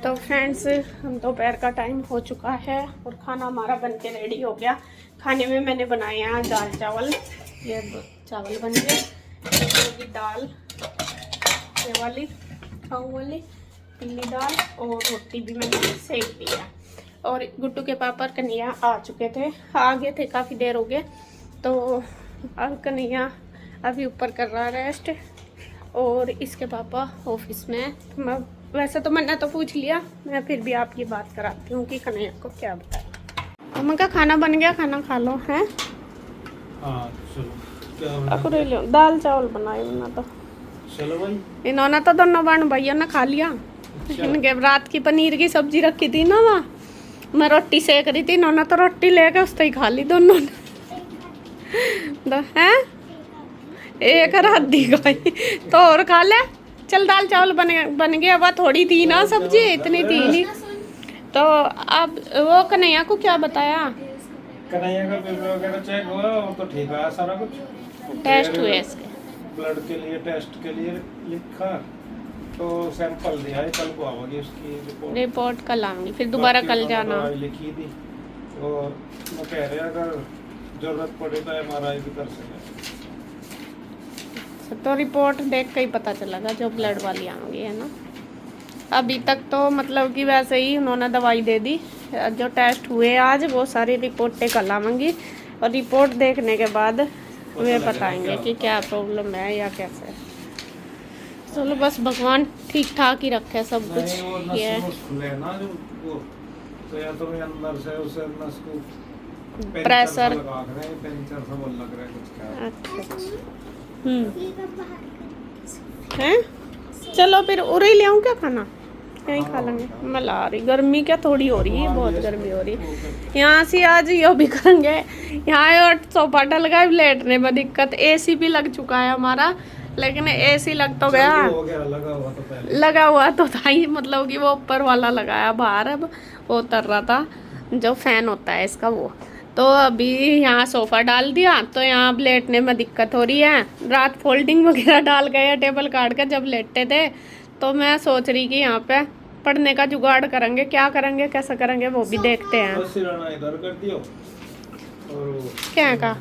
तो फ्रेंड्स, हम दोपहर का टाइम हो चुका है और खाना हमारा बन के रेडी हो गया। खाने में मैंने बनाए हैं दाल चावल। ये चावल बन गए, ये दाल ये वाली खाऊं वाली पीली दाल, और रोटी भी मैंने सेक दी है। और गुड्डू के पापा कन्हैया आ चुके थे, आ गए थे, काफ़ी देर हो गए। तो अब कन्हैया अभी ऊपर कर रहा है रेस्ट, और इसके पापा ऑफिस में। मैं वैसे तो मैंने तो पूछ लिया, मैं फिर भी आपकी बात कराती हूँ कि कन्हैया को क्या बताया। मम्मा का खाना बन गया, खाना खा लो। हैं चलो दाल चावल बनाए ना, तो चलो भाई। इन्होंने तो दोनों बहन भैया ने खा लिया। इनके रात की पनीर की सब्जी रखी थी ना, वहाँ मैं रोटी सेक रही थी, इन्होंने तो रोटी लेके उससे ही खा ली दोनों ने। हैं एक रात दी गई तो और खा ले। चल दाल चावल बन गया। अब थोड़ी थी ना सब्जी, इतनी थी नहीं। तो अब वो कन्हैया को क्या बताया? कन्हैया का पेपर वगैरह चेक हुआ, वो तो ठीक है सारा कुछ। टेस्ट हुए इसके, ब्लड के लिए टेस्ट के लिए लिखा, तो सैंपल दिया है, कल को आवागी उसकी रिपोर्ट कल आऊंगी, फिर दोबारा कल जाना। लिखी थी, तो वो कह रहे अगर जरूरत पड़े तो MRI भी कर सके। तो रिपोर्ट देख के ही पता चलेगा, जो ब्लड वाली आऊंगी, है ना। अभी तक तो मतलब कि वैसे ही उन्होंने दवाई दे दी। जो टेस्ट हुए आज वो सारी रिपोर्टें कल आवेंगी, और रिपोर्ट देखने के बाद वे बताएंगे कि क्या प्रॉब्लम है या कैसे। चलो बस भगवान ठीक ठाक ही रखे सब कुछ। ये तो या तो अंदर से उसे नस को प्रेशर लगा रहे हैं, पेंचर सा बोल लग रहा है कुछ क्या। अच्छा हैं। चलो फिर उरे ले आऊँ क्या खाना, यहीं खा लेंगे। मैं ला रही, गर्मी क्या थोड़ी हो रही है, बहुत गर्मी हो रही है। यहाँ से आज यो भी करेंगे, यहाँ और सोफा डल गया, लेटने में दिक्कत। AC भी लग चुका है हमारा, लेकिन AC लग तो गया, लगा हुआ तो था ही, मतलब कि वो ऊपर वाला लगाया बाहर, अब वो उतर रहा था, जो फैन होता है इसका वो। तो अभी यहाँ सोफ़ा डाल दिया, तो यहाँ अब लेटने में दिक्कत हो रही है। रात फोल्डिंग वगैरह डाल गए, टेबल काट कर जब लेटते थे, तो मैं सोच रही कि यहाँ पे पढ़ने का जुगाड़ करेंगे। क्या करेंगे, कैसे करेंगे, वो भी देखते हैं। इधर कर दियो और क्या का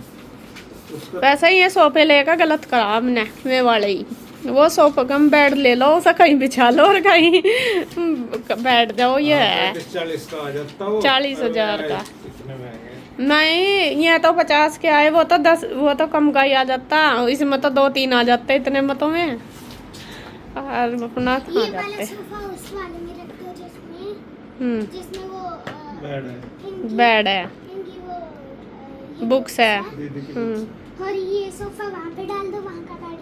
वैसे ही ये सोफे लेकर गलत करा हमने, वे वाले ही। वो सोफा कम बेड ले लो, उसे कहीं बिछा लो और कहीं बैठ जाओ। ये है 40,000 का। नहीं, ये तो 50 के आए, वो तो 10, वो तो कम का ही आ जाता। इसमें तो 2-3 आ जाते इतने मतों में, और अपना खा जाते। बेड है, बुक्स है। और ये सोफा वहाँ पे डाल दो, वहाँ का बैठ।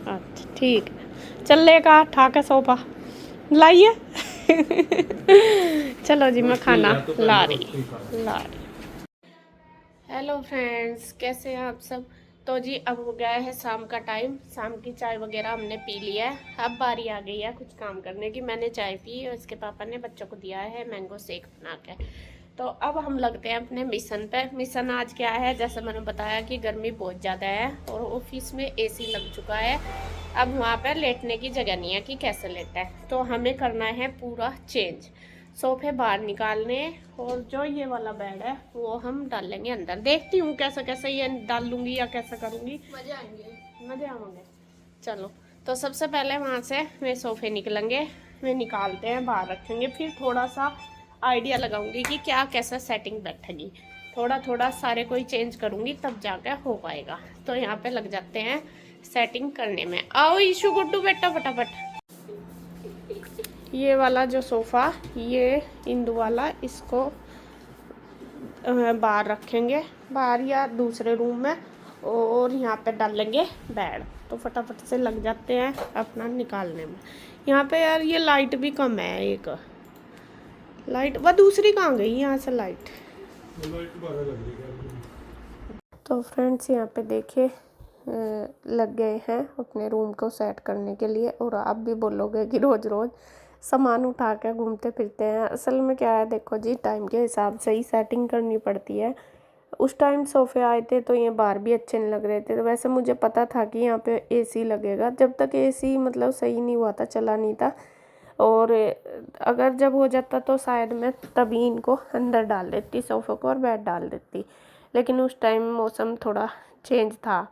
अच्छा ठीक है, चल लेगा ठाक है सोफा लाइए। चलो जी, मैं खाना ला रही। हेलो फ्रेंड्स, कैसे हैं आप सब? तो जी अब हो गया है शाम का टाइम, शाम की चाय वगैरह हमने पी लिया है। अब बारी आ गई है कुछ काम करने की। मैंने चाय पी और इसके पापा ने बच्चों को दिया है मैंगो शेक बना के। तो अब हम लगते हैं अपने मिशन पे। मिशन आज क्या है, जैसे मैंने बताया कि गर्मी बहुत ज़्यादा है और ऑफिस में AC लग चुका है। अब वहाँ पर लेटने की जगह नहीं है कि कैसे लेटा है, तो हमें करना है पूरा चेंज। सोफे बाहर निकालने, और जो ये वाला बेड है वो हम डाल लेंगे अंदर। देखती हूँ कैसे कैसे ये डाल लूँगी या कैसे करूँगी, मज़े आएंगे। चलो, तो सबसे पहले वहाँ से वे सोफे निकलेंगे, वे निकालते हैं, बाहर रखेंगे। फिर थोड़ा सा आइडिया लगाऊंगी कि क्या कैसा सेटिंग बैठेगी। थोड़ा थोड़ा सारे कोई चेंज करूँगी, तब जाकर हो पाएगा। तो यहाँ पे लग जाते हैं सेटिंग करने में। आओ ईशु गुड्डू बेटा फटाफट। ये वाला जो सोफ़ा, ये इंदु वाला, इसको बाहर रखेंगे, बाहर या दूसरे रूम में, और यहाँ पे डालेंगे बेड। तो फटाफट से लग जाते हैं अपना निकालने में। यहाँ पे यार ये लाइट भी कम है, एक लाइट, वह दूसरी कहाँ गई यहाँ से लाइट तो फ्रेंड्स यहाँ पे देखिए लग गए हैं अपने रूम को सेट करने के लिए। और आप भी बोलोगे कि रोज़ रोज़ सामान उठा के घूमते फिरते हैं। असल में क्या है, देखो जी, टाइम के हिसाब से ही सेटिंग करनी पड़ती है। उस टाइम सोफ़े आए थे तो ये बाहर भी अच्छे नहीं लग रहे थे। तो वैसे मुझे पता था कि यहाँ पे AC लगेगा, जब तक AC मतलब सही नहीं हुआ था, चला नहीं था, और अगर जब हो जाता तो शायद मैं तभी इनको अंदर डाल देती सोफ़े को और बेड डाल देती, लेकिन उस टाइम मौसम थोड़ा चेंज था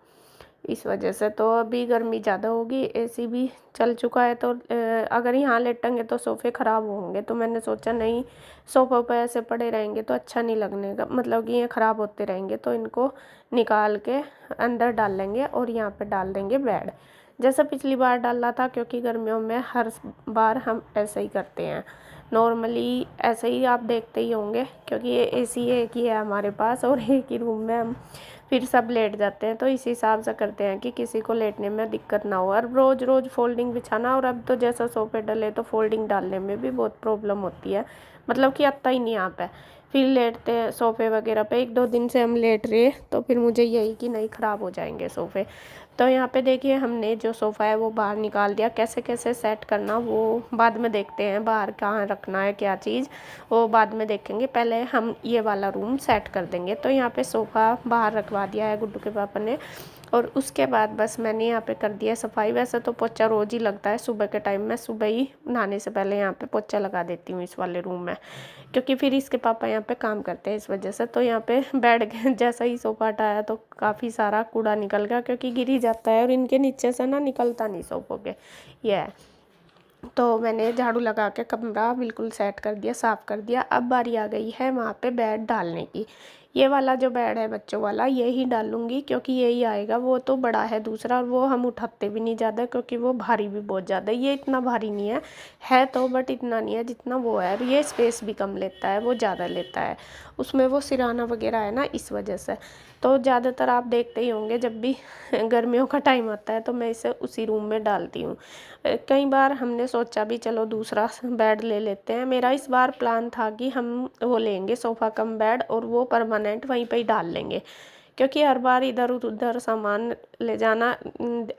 इस वजह से। तो अभी गर्मी ज़्यादा होगी, एसी भी चल चुका है, तो अगर यहाँ लेटेंगे तो सोफ़े ख़राब होंगे। तो मैंने सोचा नहीं, सोफ़े पे ऐसे पड़े रहेंगे तो अच्छा नहीं लगने का, मतलब कि ये ख़राब होते रहेंगे, तो इनको निकाल के अंदर डाल लेंगे और यहाँ पे डाल देंगे बेड, जैसा पिछली बार डाला था। क्योंकि गर्मियों में हर बार हम ऐसे ही करते हैं, नॉर्मली ऐसे ही आप देखते ही होंगे, क्योंकि ये एसी एक ही है हमारे पास और एक ही रूम में हम फिर सब लेट जाते हैं, तो इस हिसाब से करते हैं कि किसी को लेटने में दिक्कत ना हो। और रोज़ रोज़ फोल्डिंग बिछाना, और अब तो जैसा सोफे डले तो फोल्डिंग डालने में भी बहुत प्रॉब्लम होती है, मतलब कि आता ही नहीं यहाँ पे। फिर लेटते हैं सोफ़े वगैरह पे, 1-2 दिन से हम लेट रहे, तो फिर मुझे यही कि नहीं ख़राब हो जाएंगे सोफ़े। तो यहाँ पे देखिए हमने जो सोफ़ा है वो बाहर निकाल दिया। कैसे कैसे सेट करना वो बाद में देखते हैं, बाहर कहाँ रखना है क्या चीज़ वो बाद में देखेंगे, पहले हम ये वाला रूम सेट कर देंगे। तो यहाँ पे सोफ़ा बाहर रखवा दिया है गुड्डू के पापा ने, और उसके बाद बस मैंने यहाँ पे कर दिया सफाई। वैसे तो पोछा रोज़ ही लगता है सुबह के टाइम, मैं सुबह ही नहाने से पहले यहाँ पे पोछा लगा देती हूँ इस वाले रूम में, क्योंकि फिर इसके पापा यहाँ पे काम करते हैं इस वजह से। तो यहाँ पे बैठ गए, जैसा ही सोफ़ा हटाया तो काफ़ी सारा कूड़ा निकल गया, क्योंकि गिर ही जाता है और इनके नीचे से ना निकलता नहीं सोफ़ों के, ये है। तो मैंने झाड़ू लगा के कमरा बिल्कुल सेट कर दिया, साफ़ कर दिया। अब बारी आ गई है वहाँ पे बेड डालने की। ये वाला जो बेड है बच्चों वाला, ये ही डालूंगी, क्योंकि यही आएगा। वो तो बड़ा है दूसरा, और वो हम उठाते भी नहीं ज़्यादा, क्योंकि वो भारी भी बहुत ज़्यादा है। ये इतना भारी नहीं है तो, बट इतना नहीं है जितना वो है। और ये स्पेस भी कम लेता है, वो ज़्यादा लेता है, उसमें वो सिराना वगैरह है ना, इस वजह से। तो ज़्यादातर आप देखते ही होंगे जब भी गर्मियों का टाइम आता है तो मैं इसे उसी रूम में डालती हूँ। कई बार हमने सोचा भी चलो दूसरा बेड ले लेते हैं। मेरा इस बार प्लान था कि हम वो लेंगे सोफ़ा कम बेड, और वो परमानेंट वहीं पे ही डाल लेंगे, क्योंकि हर बार इधर उधर सामान ले जाना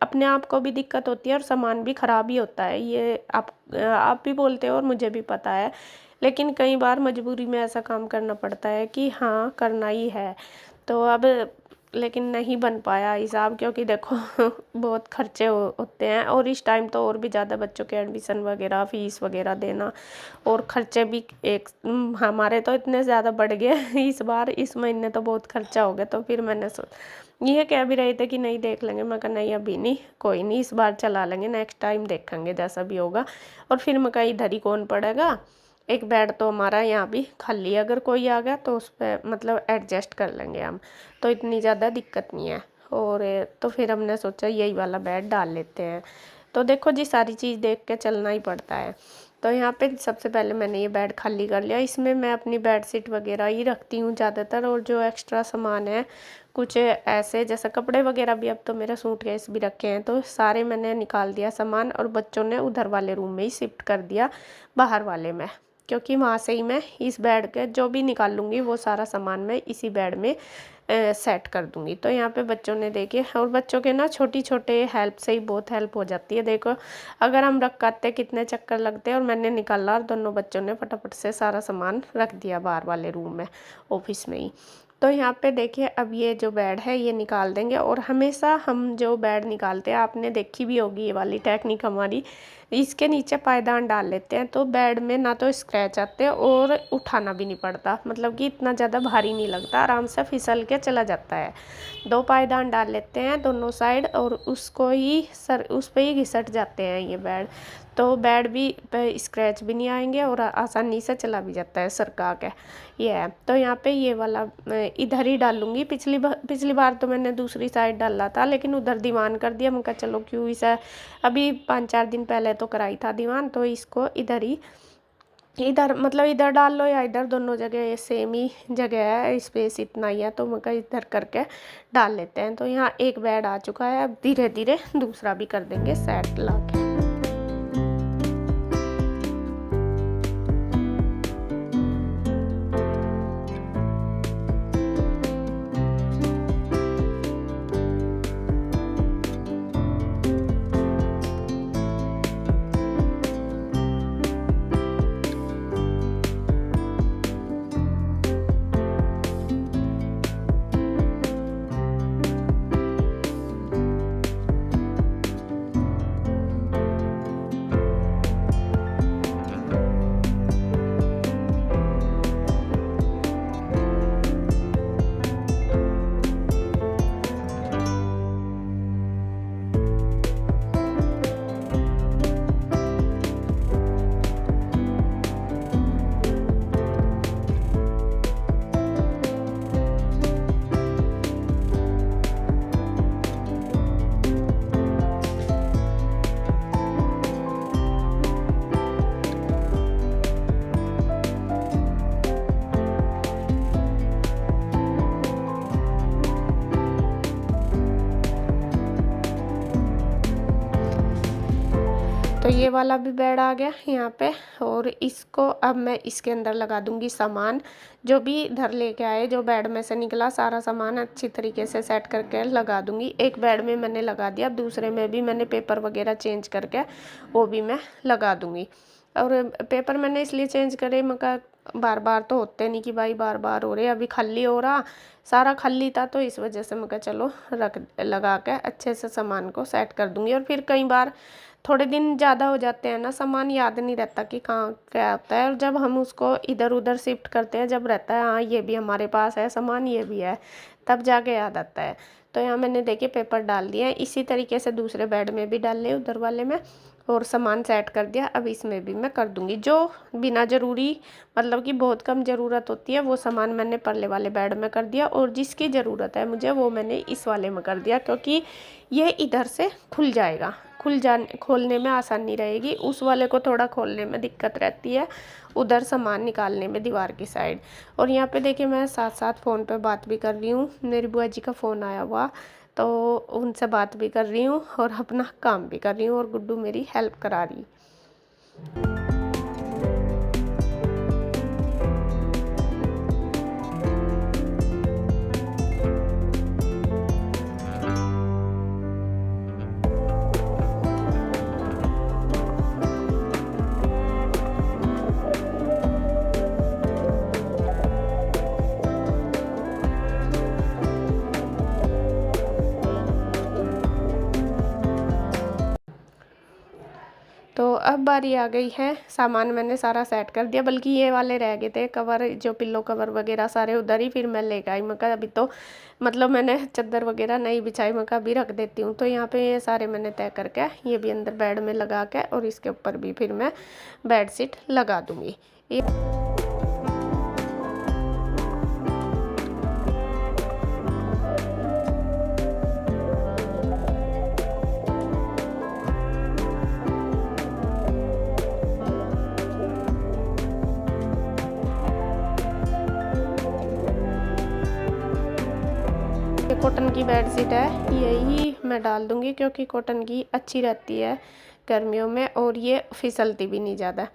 अपने आप को भी दिक्कत होती है और सामान भी ख़राब ही होता है। ये आप भी बोलते हो और मुझे भी पता है, लेकिन कई बार मजबूरी में ऐसा काम करना पड़ता है कि हाँ करना ही है। तो अब लेकिन नहीं बन पाया हिसाब, क्योंकि देखो बहुत खर्चे होते हैं, और इस टाइम तो और भी ज़्यादा बच्चों के एडमिशन वगैरह फीस वगैरह देना, और खर्चे भी हमारे तो इतने ज़्यादा बढ़ गए इस बार, इस महीने तो बहुत खर्चा हो गया। तो फिर मैंने ये कह भी रहे थे कि नहीं देख लेंगे, मैं कहा नहीं अभी नहीं, कोई नहीं, इस बार चला लेंगे, नेक्स्ट टाइम देखेंगे जैसा भी होगा। और फिर मैं कहा इधर ही कौन पड़ेगा, एक बेड तो हमारा यहाँ भी खाली है, अगर कोई आ गया तो उस पर मतलब एडजस्ट कर लेंगे हम, तो इतनी ज़्यादा दिक्कत नहीं है। और तो फिर हमने सोचा यही वाला बेड डाल लेते हैं। तो देखो जी, सारी चीज़ देख के चलना ही पड़ता है। तो यहाँ पे सबसे पहले मैंने ये बेड खाली कर लिया। इसमें मैं अपनी बेडशीट वगैरह ही रखती हूँ ज़्यादातर, और जो एक्स्ट्रा सामान है कुछ ऐसे जैसे कपड़े वगैरह भी, अब तो मेरा सूटकेस भी रखे हैं, तो सारे मैंने निकाल दिया सामान, और बच्चों ने उधर वाले रूम में ही शिफ्ट कर दिया बाहर वाले में, क्योंकि वहाँ से ही मैं इस बेड के जो भी निकाल लूँगी वो सारा सामान मैं इसी बेड में सेट कर दूँगी। तो यहाँ पे बच्चों ने देखे, और बच्चों के ना छोटी छोटे हेल्प से ही बहुत हेल्प हो जाती है। देखो अगर हम रखाते कितने चक्कर लगते हैं, और मैंने निकाला और दोनों बच्चों ने फटाफट से सारा सामान रख दिया बाहर वाले रूम में, ऑफिस में ही। तो यहाँ पे देखिए अब ये जो बेड है ये निकाल देंगे। और हमेशा हम जो बेड निकालते हैं, आपने देखी भी होगी ये वाली टेक्निक हमारी, इसके नीचे पायदान डाल लेते हैं, तो बेड में ना तो स्क्रैच आते और उठाना भी नहीं पड़ता, मतलब कि इतना ज़्यादा भारी नहीं लगता, आराम से फिसल के चला जाता है। 2 पायदान डाल लेते हैं दोनों साइड, और उसको ही उस पर ही घिसट जाते हैं ये बेड, तो बेड भी पे स्क्रैच भी नहीं आएंगे और आसानी से चला भी जाता है सरका के, ये है। तो यहाँ पे ये वाला इधर ही डालूंगी। पिछली बार तो मैंने दूसरी साइड डाला था, लेकिन उधर दीवान कर दिया। मैं कहा चलो क्यों इसे, अभी 5-4 दिन पहले तो कराई था दीवान, तो इसको इधर ही, इधर मतलब इधर डाल लो या इधर, दोनों जगह सेम ही जगह है, स्पेस इतना ही है, तो मैं कहा इधर करके डाल लेते हैं। तो यहाँ एक बेड आ चुका है, अब धीरे धीरे दूसरा भी कर देंगे सेट ला के। ये वाला भी बेड आ गया यहाँ पे, और इसको अब मैं इसके अंदर लगा दूंगी सामान जो भी इधर लेके आए, जो बेड में से निकला सारा सामान अच्छी तरीके से सेट करके लगा दूंगी। एक बेड में मैंने लगा दिया, अब दूसरे में भी मैंने पेपर वगैरह चेंज करके वो भी मैं लगा दूंगी। और पेपर मैंने इसलिए चेंज करे, मैं बार बार तो होते नहीं कि भाई बार बार हो रहे, अभी खाली हो रहा, सारा खाली था, तो इस वजह से मैं चलो लगा के अच्छे से सामान को सेट कर दूंगी। और फिर कई बार थोड़े दिन ज़्यादा हो जाते हैं ना, सामान याद नहीं रहता कि कहाँ क्या होता है, और जब हम उसको इधर उधर शिफ्ट करते हैं, जब रहता है हाँ ये भी हमारे पास है सामान, ये भी है, तब जाके याद आता है। तो यहाँ मैंने देखिए पेपर डाल दिया है, इसी तरीके से दूसरे बेड में भी डाल लिया उधर वाले में, और सामान सेट कर दिया। अब इसमें भी मैं कर दूंगी, जो बिना ज़रूरी मतलब कि बहुत कम ज़रूरत होती है वो सामान मैंने परले वाले बेड में कर दिया, और जिसकी ज़रूरत है मुझे वो मैंने इस वाले में कर दिया, क्योंकि ये इधर से खुल जाएगा, खोलने में आसानी रहेगी। उस वाले को थोड़ा खोलने में दिक्कत रहती है, उधर सामान निकालने में दीवार की साइड। और यहाँ पे देखिए मैं साथ साथ फ़ोन पे बात भी कर रही हूँ, मेरी बुआ जी का फ़ोन आया हुआ, तो उनसे बात भी कर रही हूँ और अपना काम भी कर रही हूँ, और गुड्डू मेरी हेल्प करा रही। तो अब बारी आ गई है, सामान मैंने सारा सेट कर दिया, बल्कि ये वाले रह गए थे कवर, जो पिल्लो कवर वगैरह सारे उधर ही फिर मैं लेकर आई। मैं कहा अभी तो मतलब मैंने चादर वगैरह नहीं बिछाई, मैं कहा अभी रख देती हूँ। तो यहाँ पे ये सारे मैंने तय करके ये भी अंदर बेड में लगा के, और इसके ऊपर भी फिर मैं बेडशीट लगा दूँगी। कॉटन की बेडशीट है, यही मैं डाल दूंगी, क्योंकि कॉटन की अच्छी रहती है गर्मियों में, और ये फिसलती भी नहीं ज़्यादा,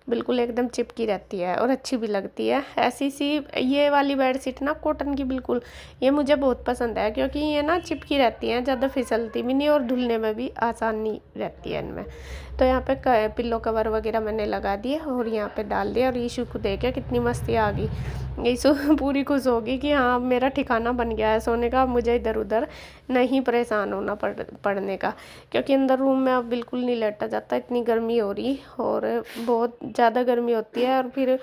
बिल्कुल एकदम चिपकी रहती है और अच्छी भी लगती है। ऐसी सी ये वाली बेडशीट ना कॉटन की बिल्कुल, ये मुझे बहुत पसंद है, क्योंकि ये ना चिपकी रहती हैं, ज़्यादा फिसलती भी नहीं, और धुलने में भी आसानी रहती है इनमें। तो यहाँ पे पिल्लो कवर वगैरह मैंने लगा दिए और यहाँ पे डाल दिया, और ईशू को देख के कितनी मस्ती आ गई, ईशू पूरी खुश होगी कि हाँ मेरा ठिकाना बन गया है सोने का, मुझे इधर उधर नहीं परेशान होना पड़ने का, क्योंकि अंदर रूम में अब बिल्कुल नहीं लेटा जाता, इतनी गर्मी हो रही, और बहुत ज़्यादा गर्मी होती है, और फिर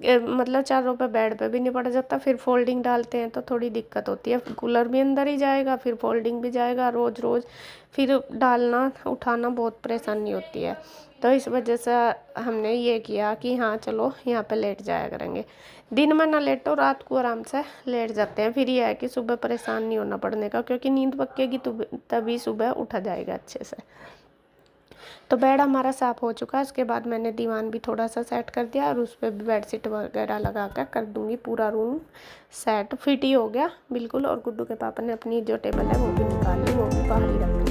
मतलब चारों पे बेड पे भी नहीं पड़ा जाता, फिर फोल्डिंग डालते हैं तो थोड़ी दिक्कत होती है, कूलर भी अंदर ही जाएगा, फिर फोल्डिंग भी जाएगा, रोज़ रोज़ फिर डालना उठाना बहुत परेशानी होती है। तो इस वजह से हमने ये किया कि हाँ चलो यहाँ पे लेट जाया करेंगे, दिन में ना लेटो, रात को आराम से लेट जाते हैं, फिर ये है कि सुबह परेशान नहीं होना पड़ने का, क्योंकि नींद पक्केगी तो तभी सुबह उठा जाएगा अच्छे से। तो बेड हमारा साफ़ हो चुका है, उसके बाद मैंने दीवान भी थोड़ा सा सेट कर दिया, और उस पर भी बेडशीट वगैरह लगा कर दूंगी, पूरा रूम सेट फिट ही हो गया बिल्कुल। और गुड्डू के पापा ने अपनी जो टेबल है वो भी निकाल ली, वो भी बाहर ही रख दी।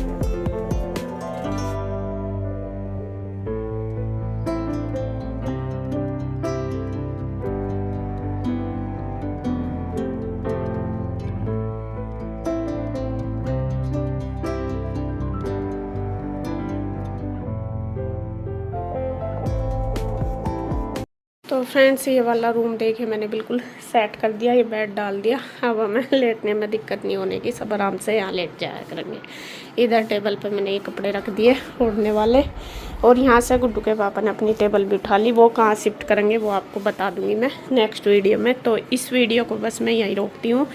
तो फ्रेंड्स ये वाला रूम देखे मैंने बिल्कुल सेट कर दिया, ये बेड डाल दिया, अब हमें लेटने में दिक्कत नहीं होने की, सब आराम से यहाँ लेट जाया करेंगे। इधर टेबल पे मैंने ये कपड़े रख दिए ओढ़ने वाले, और यहाँ से गुड्डू के पापा ने अपनी टेबल भी उठा ली, वो कहाँ शिफ्ट करेंगे वो आपको बता दूँगी मैं नेक्स्ट वीडियो में। तो इस वीडियो को बस मैं यहीं रोकती हूँ,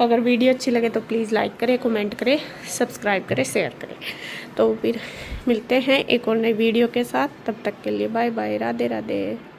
अगर वीडियो अच्छी लगे तो प्लीज़ लाइक करें, कमेंट करें, सब्सक्राइब करें, शेयर करें। तो फिर मिलते हैं एक और नई वीडियो के साथ, तब तक के लिए बाय बाय, राधे राधे।